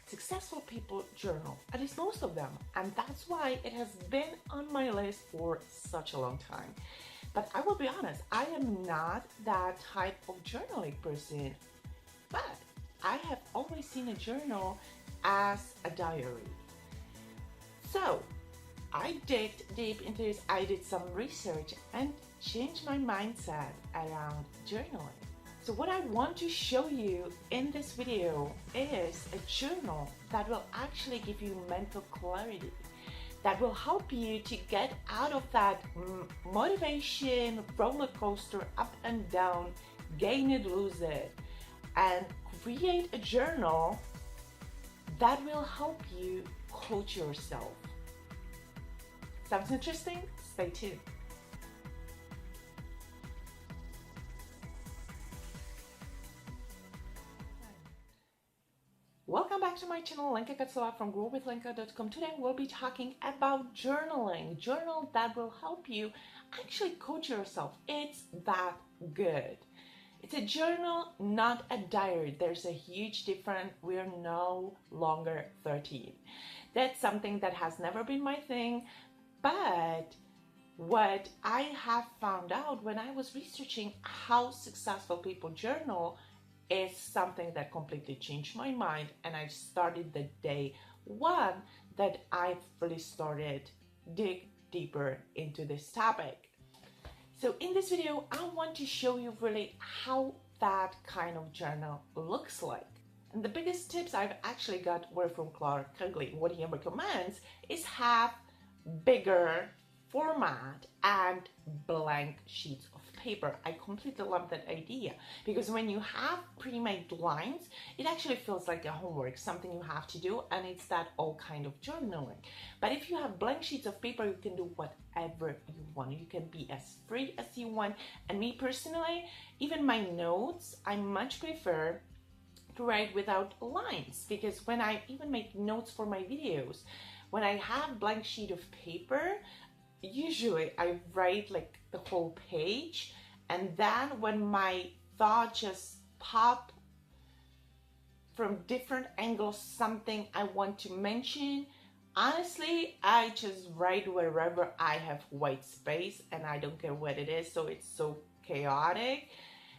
Successful people journal, at least most of them, and that's why it has been on my list for such a long time. But I will be honest, I am not that type of journaling person, but I have always seen a journal as a diary. So I digged deep into this, I did some research and changed my mindset around journaling. So what I want to show you in this video is a journal that will actually give you mental clarity, that will help you to get out of that motivation roller coaster, up and down, gain it, lose it, and create a journal that will help you coach yourself. Sounds interesting? Stay tuned. Welcome back to my channel, Lenka Katsala from growwithlenka.com. Today we'll be talking about journaling. Journal that will help you actually coach yourself. It's that good. It's a journal, not a diary. There's a huge difference. We're no longer 13. That's something that has never been my thing. But what I have found out when I was researching how successful people journal is something that completely changed my mind, and I started the day one that I really started dig deeper into this topic. So in this video, I want to show you really how that kind of journal looks like. And the biggest tips I've actually got were from Clark Kugley. What he recommends is have bigger format and blank sheets of paper. I completely love that idea because when you have pre-made lines, it actually feels like a homework, something you have to do, and it's that all kind of journaling. But if you have blank sheets of paper, you can do whatever you want. You can be as free as you want. And me personally, even my notes, I much prefer to write without lines, because when I even make notes for my videos, when I have blank sheet of paper, usually I write like the whole page, and then when my thoughts just pop from different angles, something I want to mention, honestly, I just write wherever I have white space, and I don't care what it is, so it's so chaotic.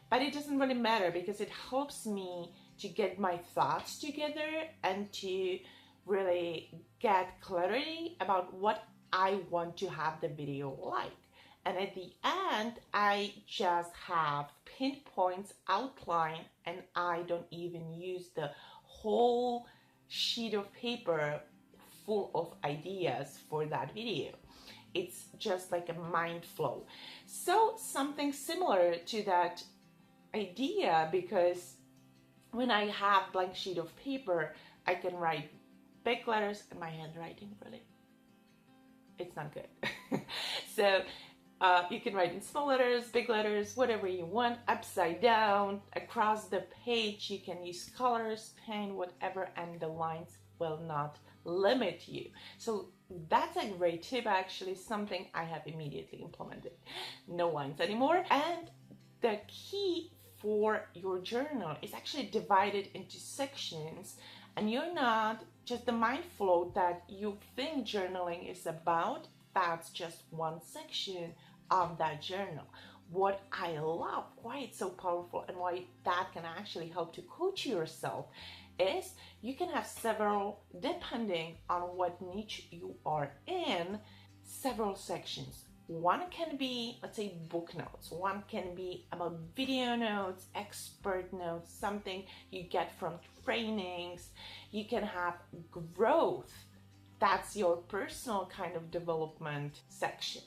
But it doesn't really matter because it helps me to get my thoughts together and to really get clarity about what I want to have the video like. And at the end, I just have pinpoints, outline, and I don't even use the whole sheet of paper full of ideas for that video. It's just like a mind flow. So something similar to that idea, because when I have blank sheet of paper, I can write big letters, and my handwriting really, it's not good. So you can write in small letters, big letters, whatever you want, upside down, across the page. You can use colors, pen, whatever, and the lines will not limit you. So that's a great tip, actually, something I have immediately implemented. No lines anymore. And the key for your journal is actually divided into sections, and you're not just the mind flow that you think journaling is about. That's just one section of that journal. What I love, why it's so powerful, and why that can actually help to coach yourself, is you can have several, depending on what niche you are in, several sections. One can be, let's say, book notes. One can be about video notes, expert notes, something you get from trainings. You can have growth. That's your personal kind of development section.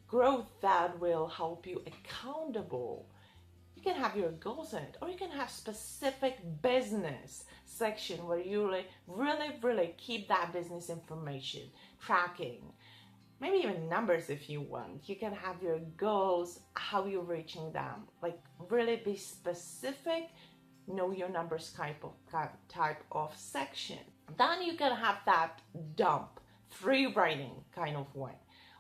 Growth that will help you accountable. You can have your goals in it, or you can have specific business section where you really keep that business information, tracking, maybe even numbers if you want. You can have your goals, how you're reaching them, like really be specific, know your numbers type of section. Then you can have that dump, free writing kind of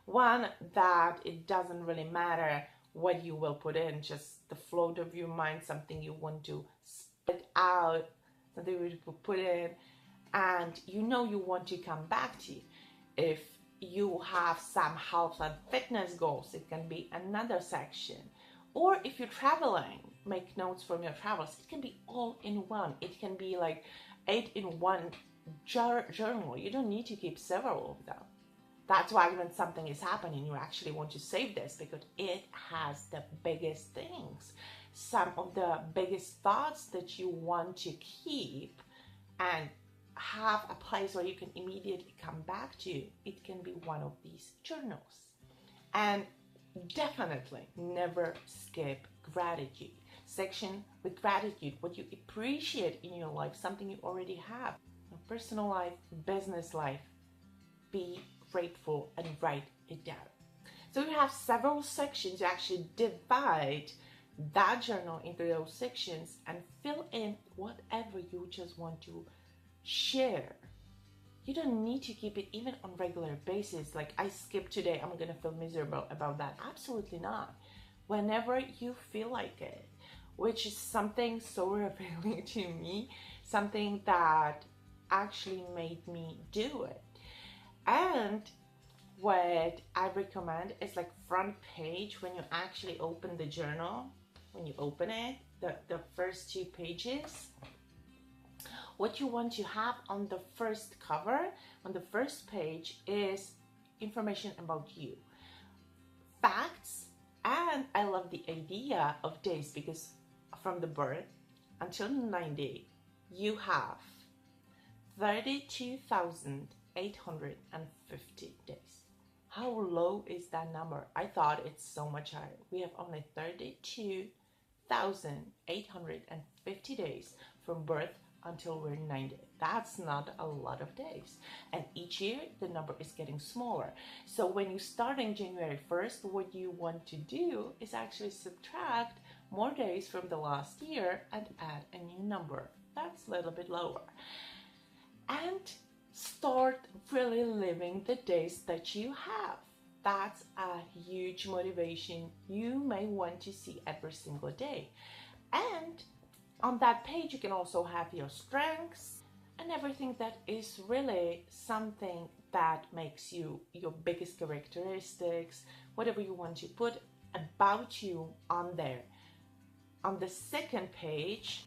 one that it doesn't really matter what you will put in, just the float of your mind, something you want to spit out, something you put in. and you know you want to come back to. If you have some health and fitness goals, it can be another section. Or if you're traveling, make notes from your travels. It can be all in one. It can be like 8-in-1 journal. You don't need to keep several of them. That's why when something is happening, you actually want to save this, because it has the biggest things, some of the biggest thoughts that you want to keep and have a place where you can immediately come back to. It can be one of these journals. And definitely never skip gratitude section. With gratitude, what you appreciate in your life, something you already have, your personal life, business life. Be grateful and write it down. So you have several sections. You actually divide that journal into those sections and fill in whatever you just want to share. You don't need to keep it even on regular basis. Like, I skipped today, I'm gonna feel miserable about that. Absolutely not. Whenever you feel like it, which is something so revealing to me, something that actually made me do it. And what I recommend is like front page, when you actually open the journal, when you open it, the first 2 pages, what you want to have on the first cover, on the first page, is information about you, facts. And I love the idea of days, because from the birth until 90, you have 32,850 days. How low is that number? I thought it's so much higher. We have only 32,850 days from birth until we're 90. That's not a lot of days. And each year, the number is getting smaller. So when you start on January 1st, what you want to do is actually subtract more days from the last year and add a new number. That's a little bit lower. And start really living the days that you have. That's a huge motivation you may want to see every single day. And on that page, you can also have your strengths and everything that is really something that makes you your biggest characteristics, whatever you want to put about you on there. On the second page,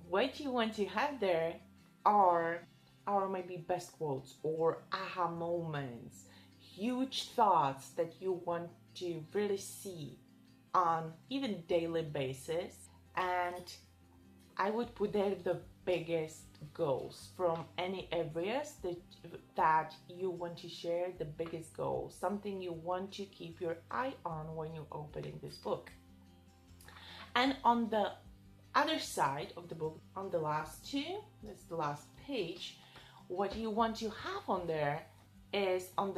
what you want to have there are maybe best quotes or aha moments, huge thoughts that you want to really see on even daily basis. And I would put there the biggest goals from any areas that you want to share, the biggest goals, something you want to keep your eye on when you're opening this book. And on the other side of the book, on the last 2, that's the last page, what you want to have on there is on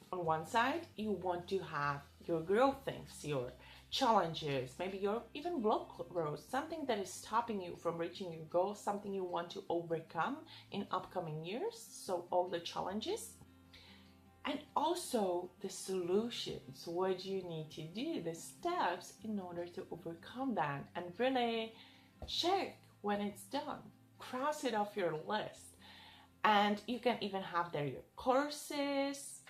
one side, you want to have your growth things, your challenges, maybe your even blockroads, something that is stopping you from reaching your goals, something you want to overcome in upcoming years. So all the challenges, and also the solutions, what you need to do, the steps in order to overcome that, and really check when it's done, cross it off your list. And you can even have there your courses,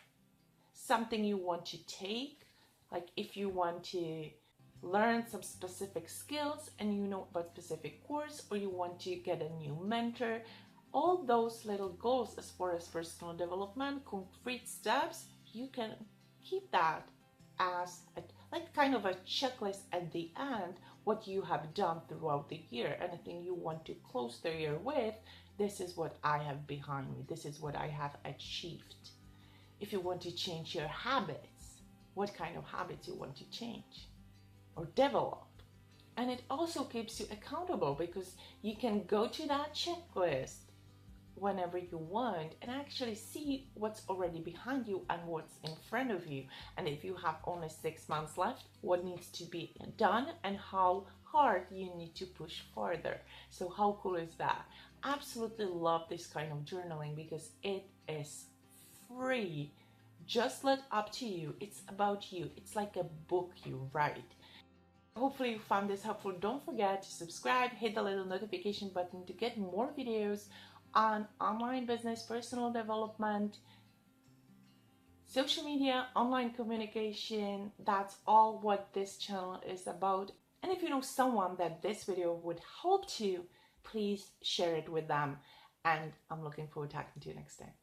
something you want to take, like if you want to learn some specific skills and you know about specific course, or you want to get a new mentor. All those little goals as far as personal development, concrete steps, you can keep that as like kind of a checklist at the end, what you have done throughout the year. Anything you want to close the year with, this is what I have behind me, this is what I have achieved. If you want to change your habits, what kind of habits you want to change or develop. And it also keeps you accountable, because you can go to that checklist whenever you want and actually see what's already behind you and what's in front of you. And if you have only 6 months left, what needs to be done and how hard you need to push further. So how cool is that? Absolutely love this kind of journaling, because it is free, just let up to you. It's about you. It's like a book you write. Hopefully you found this helpful. Don't forget to subscribe, hit the little notification button to get more videos on online business, personal development, social media, online communication. That's all what this channel is about. And if you know someone that this video would help to, please share it with them. And I'm looking forward to talking to you next time.